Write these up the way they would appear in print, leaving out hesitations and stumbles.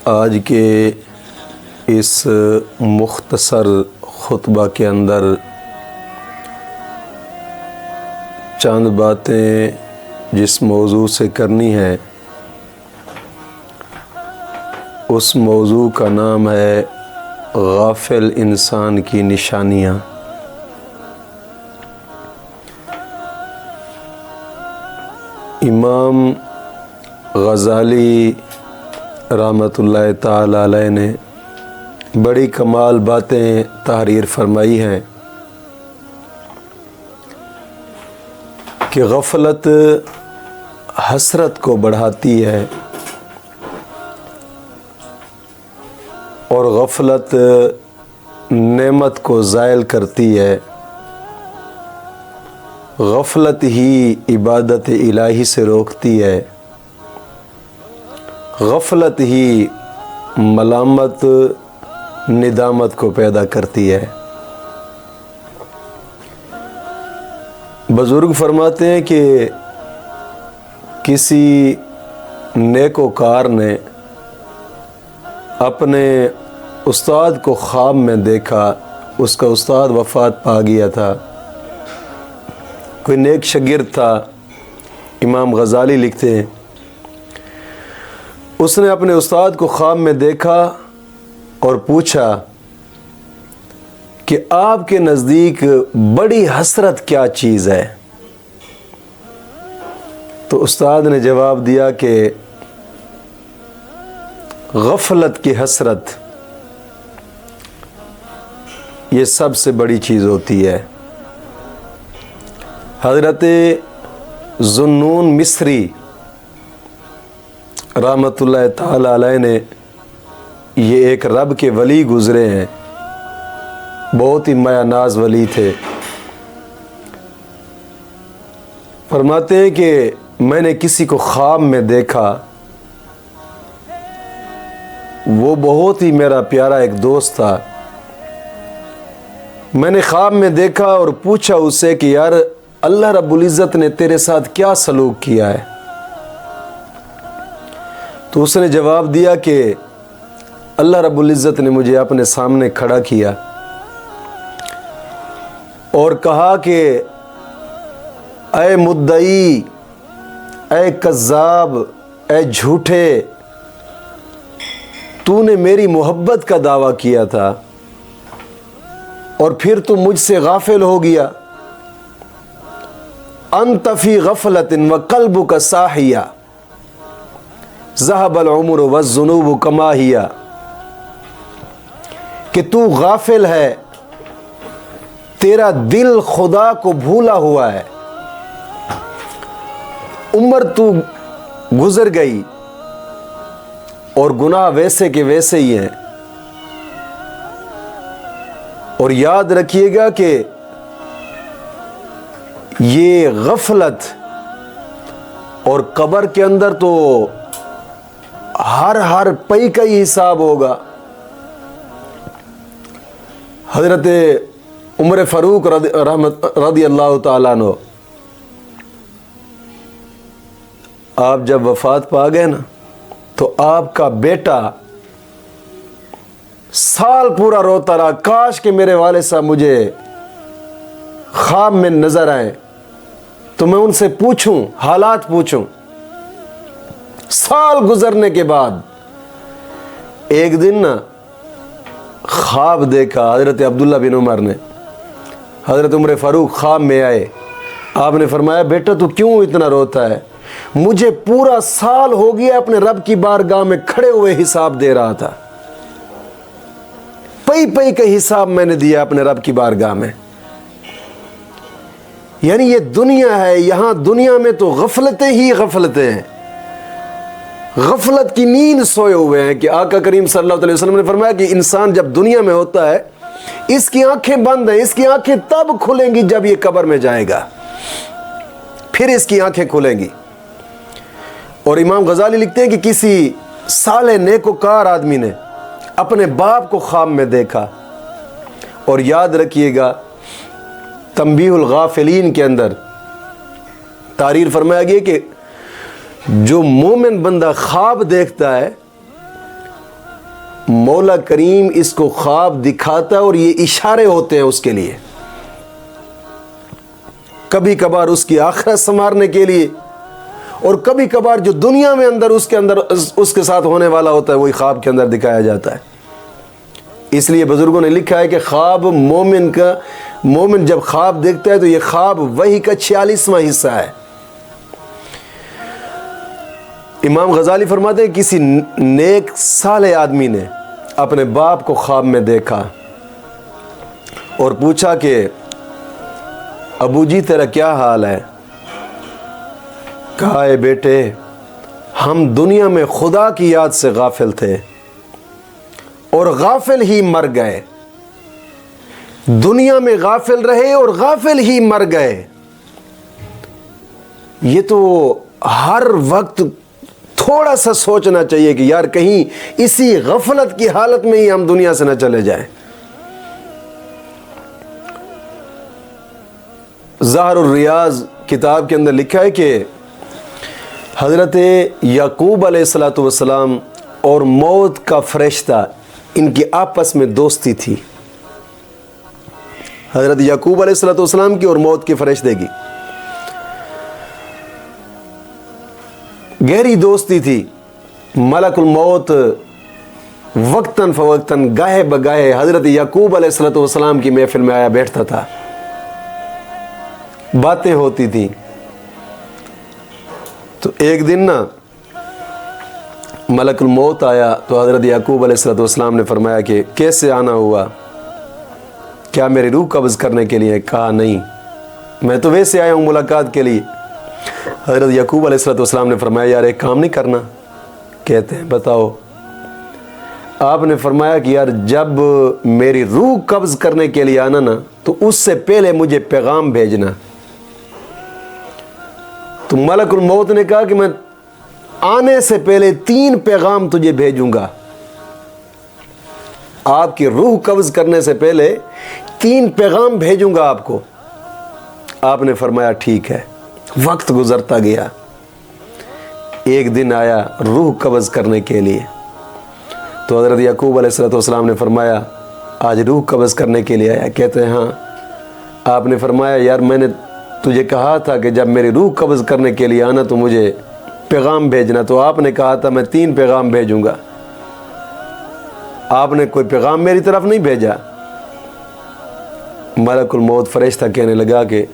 آج کے اس مختصر خطبہ کے اندر چند باتیں جس موضوع سے کرنی ہے اس موضوع کا نام ہے غافل انسان کی نشانیاں۔ امام غزالی رحمۃ اللہ تعالی علیہ نے بڑی کمال باتیں تحریر فرمائی ہیں کہ غفلت حسرت کو بڑھاتی ہے اور غفلت نعمت کو زائل کرتی ہے، غفلت ہی عبادت الہی سے روکتی ہے، غفلت ہی ملامت ندامت کو پیدا کرتی ہے۔ بزرگ فرماتے ہیں کہ کسی نیکوکار نے اپنے استاد کو خواب میں دیکھا، اس کا استاد وفات پا گیا تھا، کوئی نیک شاگرد تھا۔ امام غزالی لکھتے ہیں اس نے اپنے استاد کو خواب میں دیکھا اور پوچھا کہ آپ کے نزدیک بڑی حسرت کیا چیز ہے؟ تو استاد نے جواب دیا کہ غفلت کی حسرت یہ سب سے بڑی چیز ہوتی ہے۔ حضرت ذوالنون مصری رحمۃ اللہ تعالی علیہ نے، یہ ایک رب کے ولی گزرے ہیں، بہت ہی مایہ ناز ولی تھے۔ فرماتے ہیں کہ میں نے کسی کو خواب میں دیکھا، وہ بہت ہی میرا پیارا ایک دوست تھا۔ میں نے خواب میں دیکھا اور پوچھا اس سے کہ یار اللہ رب العزت نے تیرے ساتھ کیا سلوک کیا ہے؟ تو اس نے جواب دیا کہ اللہ رب العزت نے مجھے اپنے سامنے کھڑا کیا اور کہا کہ اے مدعی، اے کذاب، اے جھوٹے، تو نے میری محبت کا دعویٰ کیا تھا اور پھر تو مجھ سے غافل ہو گیا۔ انت فی غفلۃ وقلبک ساہیہ، ذہب العمر والذنوب کما ہی، کہ تو غافل ہے، تیرا دل خدا کو بھولا ہوا ہے، عمر تو گزر گئی اور گناہ ویسے کے ویسے ہی ہیں۔ اور یاد رکھیے گا کہ یہ غفلت اور قبر کے اندر تو ہر پئی کا ہی حساب ہوگا۔ حضرت عمر فاروق رضی اللہ تعالیٰ عنہ، آپ جب وفات پا گئے نا تو آپ کا بیٹا سال پورا روتا رہا، کاش کہ میرے والد صاحب مجھے خواب میں نظر آئے تو میں ان سے پوچھوں، حالات پوچھوں۔ سال گزرنے کے بعد ایک دن نا خواب دیکھا حضرت عبداللہ بن عمر نے، حضرت عمر فاروق خواب میں آئے، آپ نے فرمایا بیٹا تو کیوں اتنا روتا ہے؟ مجھے پورا سال ہو گیا اپنے رب کی بارگاہ میں کھڑے ہوئے حساب دے رہا تھا، پئی کا حساب میں نے دیا اپنے رب کی بارگاہ میں۔ یعنی یہ دنیا ہے، یہاں دنیا میں تو غفلتیں ہی غفلتیں ہیں، غفلت کی نیند سوئے ہوئے ہیں۔ کہ آقا کریم صلی اللہ علیہ وسلم نے فرمایا کہ انسان جب دنیا میں ہوتا ہے اس کی آنکھیں بند ہیں، اس کی آنکھیں تب کھلیں گی جب یہ قبر میں جائے گا، پھر اس کی آنکھیں کھلیں گی۔ اور امام غزالی لکھتے ہیں کہ کسی صالح نیکوکار آدمی نے اپنے باپ کو خواب میں دیکھا، اور یاد رکھیے گا تنبیہ الغافلین کے اندر تحریر فرمایا گیا کہ جو مومن بندہ خواب دیکھتا ہے مولا کریم اس کو خواب دکھاتا ہے اور یہ اشارے ہوتے ہیں اس کے لیے، کبھی کبھار اس کی آخرت سنوارنے کے لیے، اور کبھی کبھار جو دنیا میں اندر اس کے ساتھ ہونے والا ہوتا ہے وہی خواب کے اندر دکھایا جاتا ہے۔ اس لیے بزرگوں نے لکھا ہے کہ خواب مومن جب خواب دیکھتا ہے تو یہ خواب وحی کا 46واں حصہ ہے۔ امام غزالی فرماتے ہیں کسی نیک صالح آدمی نے اپنے باپ کو خواب میں دیکھا اور پوچھا کہ ابو جی تیرا کیا حال ہے؟ کہا اے بیٹے ہم دنیا میں خدا کی یاد سے غافل تھے اور غافل ہی مر گئے، دنیا میں غافل رہے اور غافل ہی مر گئے۔ یہ تو ہر وقت تھوڑا سا سوچنا چاہیے کہ یار کہیں اسی غفلت کی حالت میں ہی ہم دنیا سے نہ چلے جائیں۔ ظاہر الریاض کتاب کے اندر لکھا ہے کہ حضرت یعقوب علیہ السلام اور موت کا فرشتہ ان کی آپس میں دوستی تھی، حضرت یعقوب علیہ السلام کی اور موت کے فرشتے کی گہری دوستی تھی۔ ملک الموت وقتاً فوقتاً گاہے بگاہے حضرت یعقوب علیہ السلام کی محفل میں آیا بیٹھتا تھا، باتیں ہوتی تھیں۔ تو ایک دن نا ملک الموت آیا تو حضرت یعقوب علیہ السلام نے فرمایا کہ کیسے آنا ہوا، کیا میری روح قبض کرنے کے لیے؟ کہا نہیں، میں تو ویسے آیا ہوں ملاقات کے لیے۔ حضرت یعقوب علیہ السلام نے فرمایا یار ایک کام نہیں کرنا؟ کہتے ہیں بتاؤ۔ آپ نے فرمایا کہ یار جب میری روح قبض کرنے کے لیے آنا نا تو اس سے پہلے مجھے پیغام بھیجنا۔ تو ملک الموت نے کہا کہ میں آنے سے پہلے 3 پیغام تجھے بھیجوں گا، آپ کی روح قبض کرنے سے پہلے 3 پیغام بھیجوں گا آپ کو۔ آپ نے فرمایا ٹھیک ہے۔ وقت گزرتا گیا، ایک دن آیا روح قبض کرنے کے لیے تو حضرت یعقوب علیہ السلام نے فرمایا آج روح قبض کرنے کے لیے آیا؟ کہتے ہیں ہاں۔ آپ نے فرمایا یار میں نے تجھے کہا تھا کہ جب میری روح قبض کرنے کے لیے آنا تو مجھے پیغام بھیجنا، تو آپ نے کہا تھا میں 3 پیغام بھیجوں گا، آپ نے کوئی پیغام میری طرف نہیں بھیجا۔ ملک الموت فرشتہ کہنے لگا کہ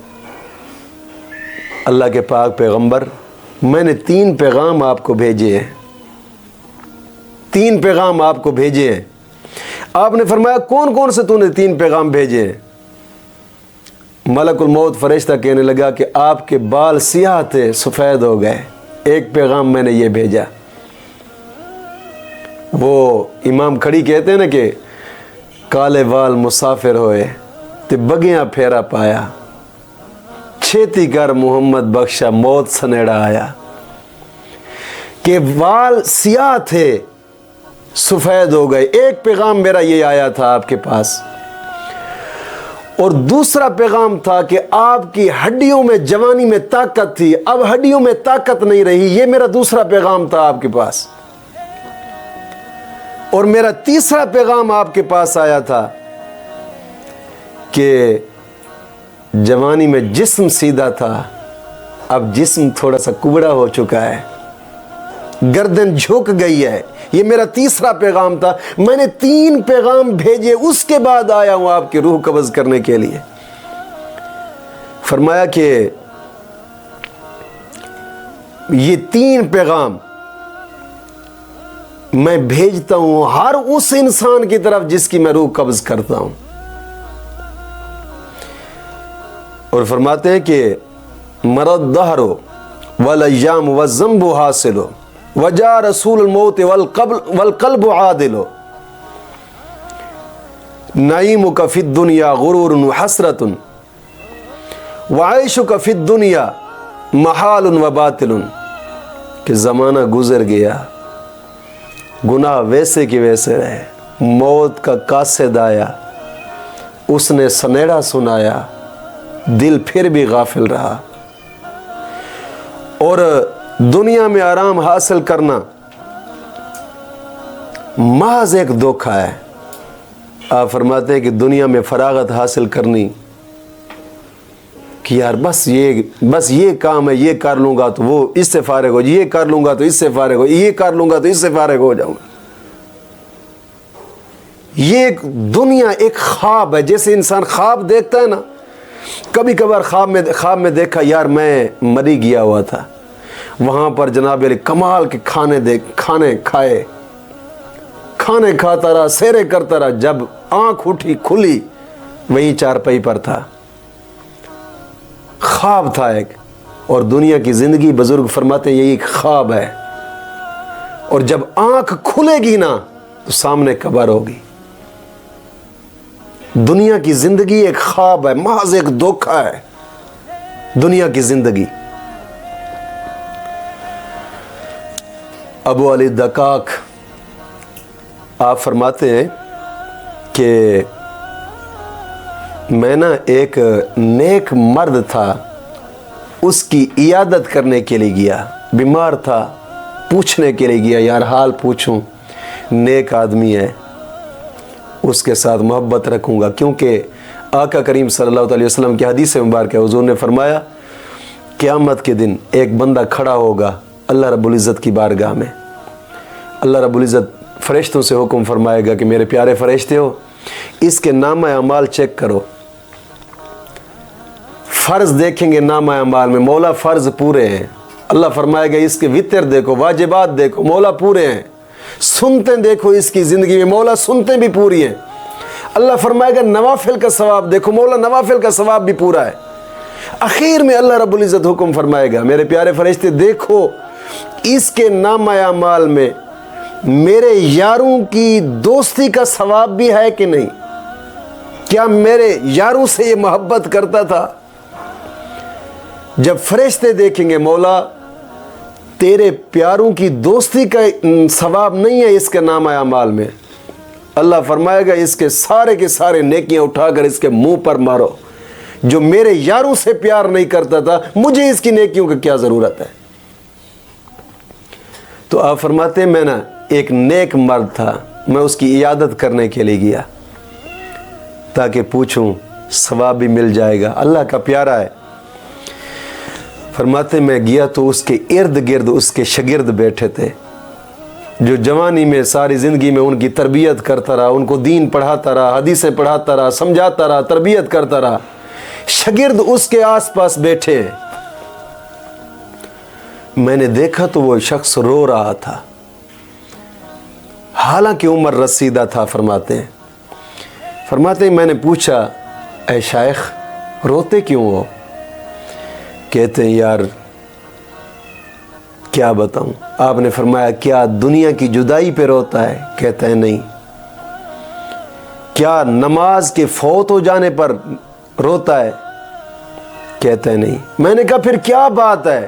اللہ کے پاک پیغمبر میں نے 3 پیغام آپ کو بھیجے ہیں، 3 پیغام آپ کو بھیجے ہیں۔ آپ نے فرمایا کون کون سے تو نے 3 پیغام بھیجے ہیں؟ ملک الموت فرشتہ کہنے لگا کہ آپ کے بال سیاہ تھے سفید ہو گئے، ایک پیغام میں نے یہ بھیجا۔ وہ امام کھڑی کہتے ہیں نا کہ کالے وال مسافر ہوئے تے بگیاں پھیرا پایا، چھیتی کر محمد بخشا موت سنیڑا آیا۔ کہ وال سیاہ تھے سفید ہو گئے، ایک پیغام میرا یہ آیا تھا آپ کے پاس، اور دوسرا پیغام تھا کہ آپ کی ہڈیوں میں جوانی میں طاقت تھی، اب ہڈیوں میں طاقت نہیں رہی، یہ میرا دوسرا پیغام تھا آپ کے پاس۔ اور میرا تیسرا پیغام آپ کے پاس آیا تھا کہ جوانی میں جسم سیدھا تھا، اب جسم تھوڑا سا کبڑا ہو چکا ہے، گردن جھک گئی ہے، یہ میرا تیسرا پیغام تھا۔ میں نے 3 پیغام بھیجے، اس کے بعد آیا ہوں آپ کی روح قبض کرنے کے لیے۔ فرمایا کہ یہ 3 پیغام میں بھیجتا ہوں ہر اس انسان کی طرف جس کی میں روح قبض کرتا ہوں۔ اور فرماتے ہیں کہ مرد دہر والایام والذنب حاصل وجا رسول الموت والقلب عادل نعیمک فی الدنیا غرور وحسرت وعیشک فی الدنیا محال وباطل۔ کہ زمانہ گزر گیا، گناہ ویسے کی ویسے رہے، موت کا قاصد آیا، اس نے سنیڑا سنایا، دل پھر بھی غافل رہا، اور دنیا میں آرام حاصل کرنا محض ایک دھوکہ ہے. آپ فرماتے ہیں کہ دنیا میں فراغت حاصل کرنی کہ یار بس یہ کام ہے، یہ کر لوں گا تو وہ اس سے فارغ ہو، یہ کر لوں گا تو اس سے فارغ ہو، یہ کر لوں گا تو اس سے فارغ ہو جاؤں گا. یہ ایک دنیا ایک خواب ہے. جیسے انسان خواب دیکھتا ہے نا، کبھی کبھار خواب میں دیکھا یار میں مری گیا ہوا تھا، وہاں پر جناب علی کمال کے کھانے کھاتا رہا، سیرے کرتا رہا. جب آنکھ اٹھی کھلی وہیں چارپائی پر تھا. خواب تھا ایک. اور دنیا کی زندگی بزرگ فرماتے ہیں یہی ایک خواب ہے. اور جب آنکھ کھلے گی نا تو سامنے قبر ہوگی. دنیا کی زندگی ایک خواب ہے، محض ایک دھوکہ ہے دنیا کی زندگی. ابو علی دقاق آپ فرماتے ہیں کہ میں نا ایک نیک مرد تھا، اس کی عیادت کرنے کے لیے گیا. بیمار تھا، پوچھنے کے لیے گیا یار حال پوچھوں. نیک آدمی ہے، اس کے ساتھ محبت رکھوں گا. کیونکہ آقا کریم صلی اللہ علیہ وسلم کی حدیث مبارک ہے، حضور نے فرمایا قیامت کے دن ایک بندہ کھڑا ہوگا اللہ رب العزت کی بارگاہ میں. اللہ رب العزت فرشتوں سے حکم فرمائے گا کہ میرے پیارے فرشتے ہو، اس کے نامہ اعمال چیک کرو. فرض دیکھیں گے نامہ اعمال میں، مولا فرض پورے ہیں. اللہ فرمائے گا اس کے وطر دیکھو، واجبات دیکھو، مولا پورے ہیں. سنتیں دیکھو اس کی زندگی میں، مولا سنتیں بھی پوری ہیں. اللہ فرمائے گا نوافل کا ثواب دیکھو، مولا نوافل کا ثواب بھی پورا ہے. اخیر میں اللہ رب العزت حکم فرمائے گا میرے پیارے فرشتے دیکھو اس کے نامہ اعمال میں میرے یاروں کی دوستی کا ثواب بھی ہے کہ نہیں. کیا میرے یاروں سے یہ محبت کرتا تھا؟ جب فرشتے دیکھیں گے مولا تیرے پیاروں کی دوستی کا ثواب نہیں ہے اس کے نامہ اعمال میں، اللہ فرمائے گا اس کے سارے نیکیاں اٹھا کر اس کے منہ پر مارو. جو میرے یاروں سے پیار نہیں کرتا تھا مجھے اس کی نیکیوں کی کیا ضرورت ہے. تو آپ فرماتے ہیں میں نا ایک نیک مرد تھا، میں اس کی عیادت کرنے کے لیے گیا تاکہ پوچھوں ثواب بھی مل جائے گا. اللہ کا پیارا ہے. فرماتے میں گیا تو اس کے ارد گرد اس کے شاگرد بیٹھے تھے جو جوانی میں ساری زندگی میں ان کی تربیت کرتا رہا، ان کو دین پڑھاتا رہا، حدیثیں پڑھاتا رہا، سمجھاتا رہا، تربیت کرتا رہا. شاگرد اس کے آس پاس بیٹھے. میں نے دیکھا تو وہ شخص رو رہا تھا، حالانکہ عمر رسیدہ تھا. فرماتے ہیں میں نے پوچھا اے شیخ روتے کیوں ہو؟ کہتے ہیں یار کیا بتاؤں. آپ نے فرمایا کیا دنیا کی جدائی پہ روتا ہے؟ کہتا ہے نہیں. کیا نماز کے فوت ہو جانے پر روتا ہے؟ کہتا ہے نہیں. میں نے کہا پھر کیا بات ہے،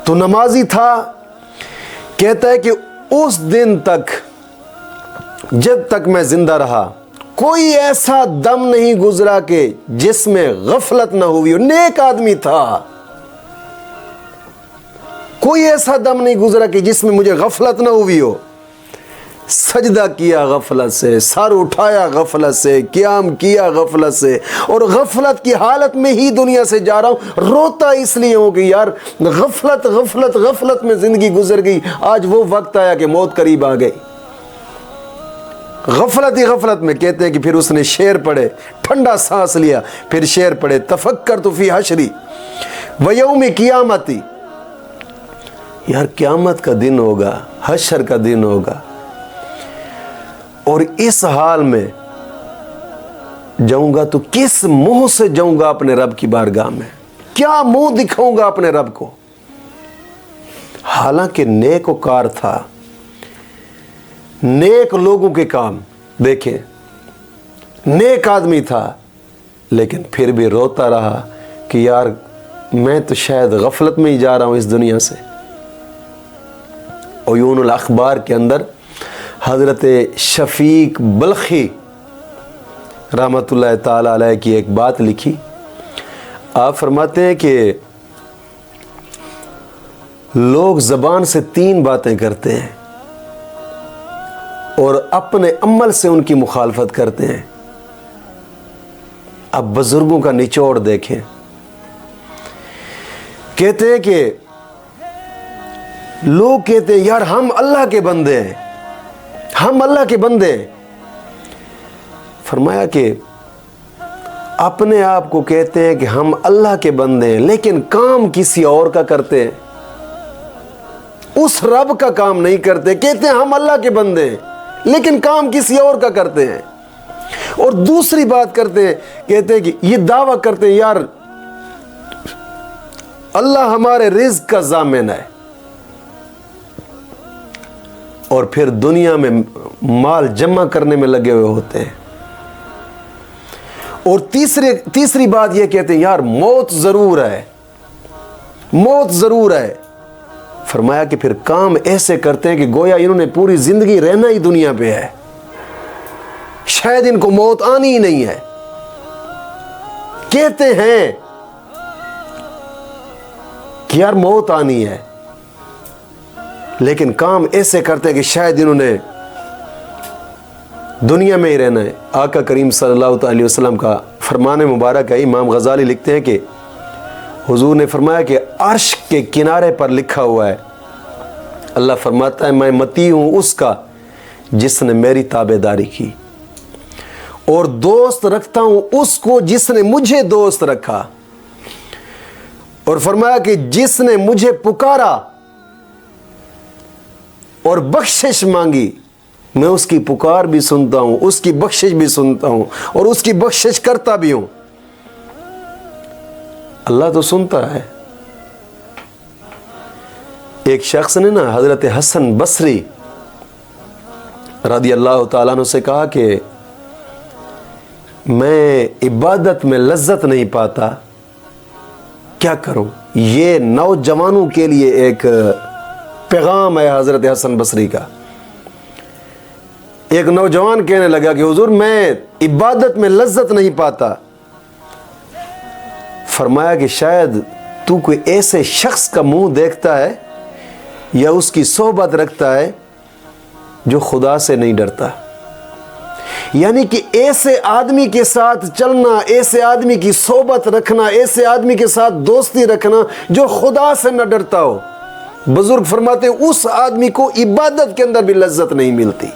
تو نمازی تھا؟ کہتا ہے کہ اس دن تک جب تک میں زندہ رہا کوئی ایسا دم نہیں گزرا کہ جس میں غفلت نہ ہوئی ہو. نیک آدمی تھا، کوئی ایسا دم نہیں گزرا کہ جس میں مجھے غفلت نہ ہوئی ہو. سجدہ کیا غفلت سے، سر اٹھایا غفلت سے، قیام کیا غفلت سے، اور غفلت کی حالت میں ہی دنیا سے جا رہا ہوں. روتا اس لیے ہوں کہ یار غفلت میں زندگی گزر گئی. آج وہ وقت آیا کہ موت قریب آ گئی. غفلت میں. کہتے ہیں کہ پھر اس نے شعر پڑھے، ٹھنڈا سانس لیا، پھر شعر پڑھے تفکرت فی حشری ویوم قیامتی. یار قیامت کا دن ہوگا، حشر کا دن ہوگا، اور اس حال میں جاؤں گا تو کس منہ سے جاؤں گا اپنے رب کی بارگاہ میں؟ کیا منہ دکھاؤں گا اپنے رب کو؟ حالانکہ نیک وکار تھا، نیک لوگوں کے کام دیکھیں، نیک آدمی تھا، لیکن پھر بھی روتا رہا کہ یار میں تو شاید غفلت میں ہی جا رہا ہوں اس دنیا سے. عیون الاخبار کے اندر حضرت شفیق بلخی رحمۃ اللہ تعالی علیہ کی ایک بات لکھی. آپ فرماتے ہیں کہ لوگ زبان سے 3 باتیں کرتے ہیں. اور اپنے عمل سے ان کی مخالفت کرتے ہیں۔ اب بزرگوں کا نچوڑ دیکھیں، کہتے ہیں کہ لوگ کہتے ہیں یار ہم اللہ کے بندے ہیں، ہم اللہ کے بندے ہیں۔ فرمایا کہ اپنے آپ کو کہتے ہیں کہ ہم اللہ کے بندے ہیں، لیکن کام کسی اور کا کرتے ہیں، اس رب کا کام نہیں کرتے۔ کہتے ہیں ہم اللہ کے بندے ہیں لیکن کام کسی اور کا کرتے ہیں۔ اور دوسری بات کرتے ہیں، کہتے ہیں کہ یہ دعویٰ کرتے ہیں یار اللہ ہمارے رزق کا ضامن ہے، اور پھر دنیا میں مال جمع کرنے میں لگے ہوئے ہوتے ہیں۔ اور تیسری بات یہ کہتے ہیں یار موت ضرور ہے، موت ضرور ہے۔ فرمایا کہ پھر کام ایسے کرتے ہیں کہ گویا انہوں نے پوری زندگی رہنا ہی دنیا پہ ہے، شاید ان کو موت آنی ہی نہیں ہے۔ کہتے ہیں کہ یار موت آنی ہے، لیکن کام ایسے کرتے ہیں کہ شاید انہوں نے دنیا میں ہی رہنا ہے۔ آقا کریم صلی اللہ علیہ وسلم کا فرمان مبارک ہے، امام غزالی لکھتے ہیں کہ حضور نے فرمایا کہ عرش کے کنارے پر لکھا ہوا ہے، اللہ فرماتا ہے میں مطیع ہوں اس کا جس نے میری تابعداری کی، اور دوست رکھتا ہوں اس کو جس نے مجھے دوست رکھا، اور فرمایا کہ جس نے مجھے پکارا اور بخشش مانگی میں اس کی پکار بھی سنتا ہوں، اس کی بخشش بھی سنتا ہوں، اور اس کی بخشش کرتا بھی ہوں۔ اللہ تو سنتا ہے۔ ایک شخص نے نا حضرت حسن بصری رضی اللہ تعالیٰ عنہ سے کہا کہ میں عبادت میں لذت نہیں پاتا، کیا کروں؟ یہ نوجوانوں کے لیے ایک پیغام ہے حضرت حسن بصری کا۔ ایک نوجوان کہنے لگا کہ حضور میں عبادت میں لذت نہیں پاتا۔ فرمایا کہ شاید تو کوئی ایسے شخص کا منہ دیکھتا ہے یا اس کی صحبت رکھتا ہے جو خدا سے نہیں ڈرتا، یعنی کہ ایسے آدمی کے ساتھ چلنا، ایسے آدمی کی صحبت رکھنا، ایسے آدمی کے ساتھ دوستی رکھنا جو خدا سے نہ ڈرتا ہو۔ بزرگ فرماتے ہیں اس آدمی کو عبادت کے اندر بھی لذت نہیں ملتی۔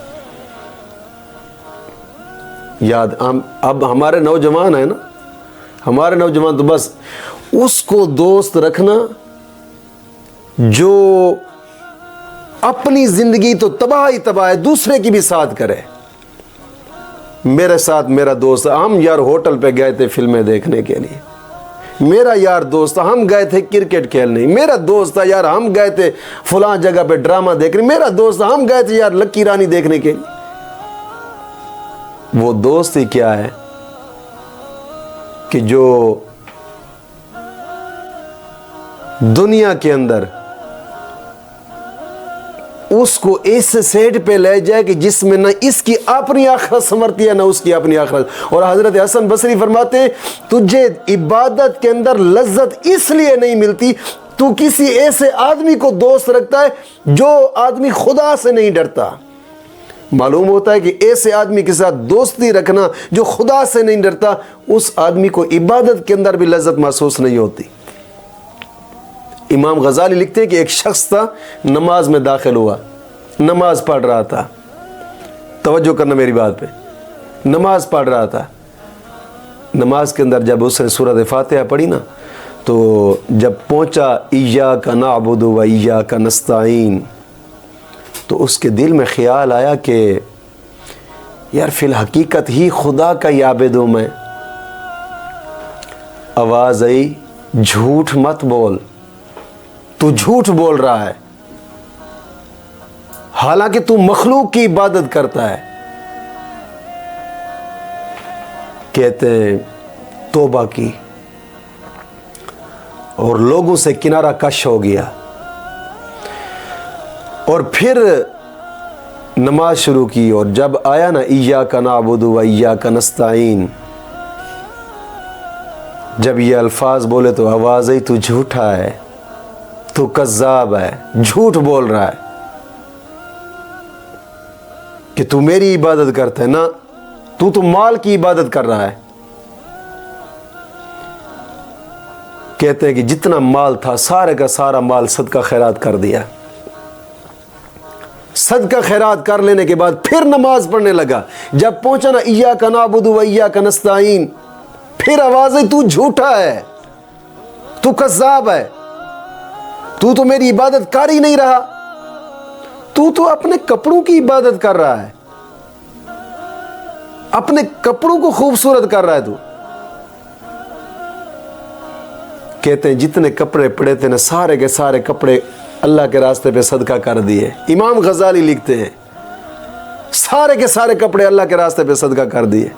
یاد اب ہمارے نوجوان ہیں نا، ہمارے نوجوان تو بس اس کو دوست رکھنا جو اپنی زندگی تو تباہ ہی تباہ ہے، دوسرے کی بھی ساتھ کرے۔ میرے ساتھ میرا دوست، ہم یار ہوٹل پہ گئے تھے فلمیں دیکھنے کے لیے، میرا یار دوست ہم گئے تھے کرکٹ کھیلنے، میرا دوست یار ہم گئے تھے فلاں جگہ پہ ڈرامہ دیکھنے، میرا دوست ہم گئے تھے یار لکی رانی دیکھنے کے لیے۔ وہ دوست ہی کیا ہے کہ جو دنیا کے اندر اس کو ایسے سیٹ پہ لے جائے کہ جس میں نہ اس کی اپنی آخرت سنورتی ہے نہ اس کی اپنی آخرت۔ اور حضرت حسن بصری فرماتے ہیں تجھے عبادت کے اندر لذت اس لیے نہیں ملتی تو کسی ایسے آدمی کو دوست رکھتا ہے جو آدمی خدا سے نہیں ڈرتا۔ معلوم ہوتا ہے کہ ایسے آدمی کے ساتھ دوستی رکھنا جو خدا سے نہیں ڈرتا، اس آدمی کو عبادت کے اندر بھی لذت محسوس نہیں ہوتی۔ امام غزالی لکھتے ہیں کہ ایک شخص تھا، نماز میں داخل ہوا، نماز پڑھ رہا تھا، توجہ کرنا میری بات پہ، نماز پڑھ رہا تھا۔ نماز کے اندر جب اس نے سورۃ فاتحہ پڑھی نا، تو جب پہنچا ایاک نعبد و ایاک نستعین، تو اس کے دل میں خیال آیا کہ یار فی الحقیقت ہی خدا کا ہی عابد ہوں میں۔ آواز آئی جھوٹ مت بول، تو جھوٹ بول رہا ہے، حالانکہ تو مخلوق کی عبادت کرتا ہے۔ کہتے ہیں توبہ کی اور لوگوں سے کنارہ کش ہو گیا، اور پھر نماز شروع کی، اور جب آیا نا ایاک نعبد و ایاک نستعین، جب یہ الفاظ بولے تو آواز آئی تو جھوٹا ہے، تو کذاب ہے، جھوٹ بول رہا ہے۔ کہ تو میری عبادت کرتا ہے نا، تو مال کی عبادت کر رہا ہے. کہتے ہیں کہ جتنا مال تھا سارے کا سارا مال صدقہ خیرات کر دیا. صدقہ خیرات کر لینے کے بعد پھر نماز پڑھنے لگا. جب پہنچا نا ایاک نعبد و ایاک نستعین، پھر آوازیں تو جھوٹا ہے، تو کذاب ہے، تو میری عبادت کر ہی نہیں رہا، تو اپنے کپڑوں کی عبادت کر رہا ہے، اپنے کپڑوں کو خوبصورت کر رہا ہے. تو کہتے ہیں جتنے کپڑے پڑے تھے نا سارے کے سارے کپڑے اللہ کے راستے پہ صدقہ کر دیے. امام غزالی لکھتے ہیں سارے کے سارے کپڑے اللہ کے راستے پہ صدقہ کر دیے.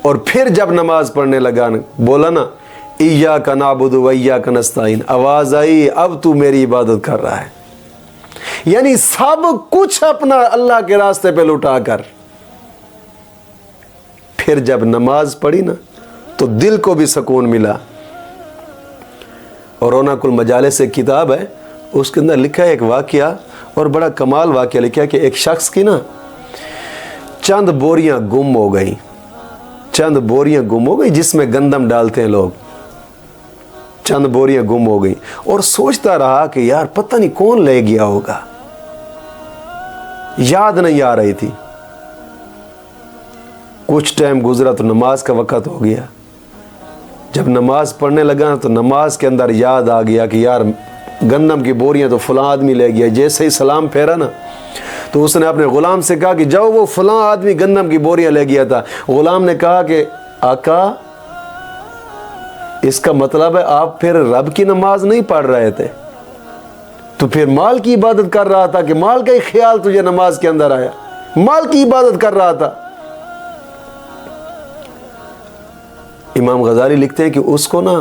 اور پھر جب نماز پڑھنے لگا بولا نا ایاک نعبد و ایاک نستعین، آواز آئی اب تو میری عبادت کر رہا ہے. یعنی سب کچھ اپنا اللہ کے راستے پہ لٹا کر پھر جب نماز پڑھی نا تو دل کو بھی سکون ملا. اور رونق المجالس ایک کتاب ہے، اس کے اندر لکھا ہے ایک واقعہ، اور بڑا کمال واقعہ لکھا ہے کہ ایک شخص کی نا چند بوریاں گم ہو گئی، چند بوریاں گم ہو گئی جس میں گندم ڈالتے ہیں لوگ. چند بوریاں گم ہو گئی اور سوچتا رہا کہ یار پتہ نہیں کون لے گیا ہوگا، یاد نہیں آ رہی تھی. کچھ ٹائم گزرا تو نماز کا وقت ہو گیا. جب نماز پڑھنے لگا تو نماز کے اندر یاد آ گیا کہ یار گندم کی بوریاں تو فلاں آدمی لے گیا. جیسے ہی سلام پھیرا نا تو اس نے اپنے غلام سے کہا کہ جاؤ وہ فلاں آدمی گندم کی بوریاں لے گیا تھا. غلام نے کہا کہ آقا اس کا مطلب ہے آپ پھر رب کی نماز نہیں پڑھ رہے تھے، تو پھر مال کی عبادت کر رہا تھا کہ مال کا ہی خیال تجھے نماز کے اندر آیا، مال کی عبادت کر رہا تھا. امام غزالی لکھتے ہیں کہ اس کو نا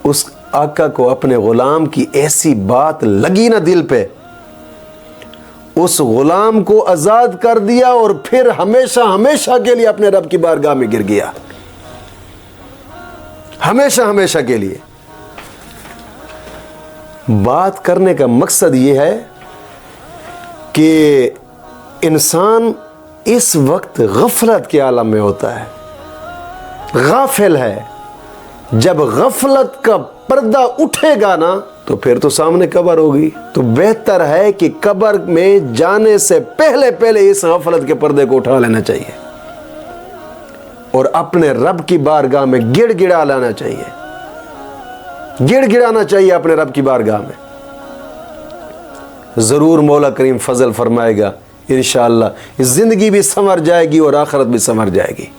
اس آقا کو اپنے غلام کی ایسی بات لگی نا دل پہ، اس غلام کو آزاد کر دیا اور پھر ہمیشہ ہمیشہ کے لیے اپنے رب کی بارگاہ میں گر گیا، ہمیشہ ہمیشہ کے لیے. بات کرنے کا مقصد یہ ہے کہ انسان اس وقت غفلت کے عالم میں ہوتا ہے، غافل ہے. جب غفلت کا پردہ اٹھے گا نا تو پھر تو سامنے قبر ہوگی. تو بہتر ہے کہ قبر میں جانے سے پہلے اس غفلت کے پردے کو اٹھا لینا چاہیے اور اپنے رب کی بارگاہ میں گڑ گڑا لانا چاہیے، گڑ گڑانا چاہیے اپنے رب کی بارگاہ میں. ضرور مولا کریم فضل فرمائے گا انشاءاللہ. زندگی بھی سنور جائے گی اور آخرت بھی سنور جائے گی.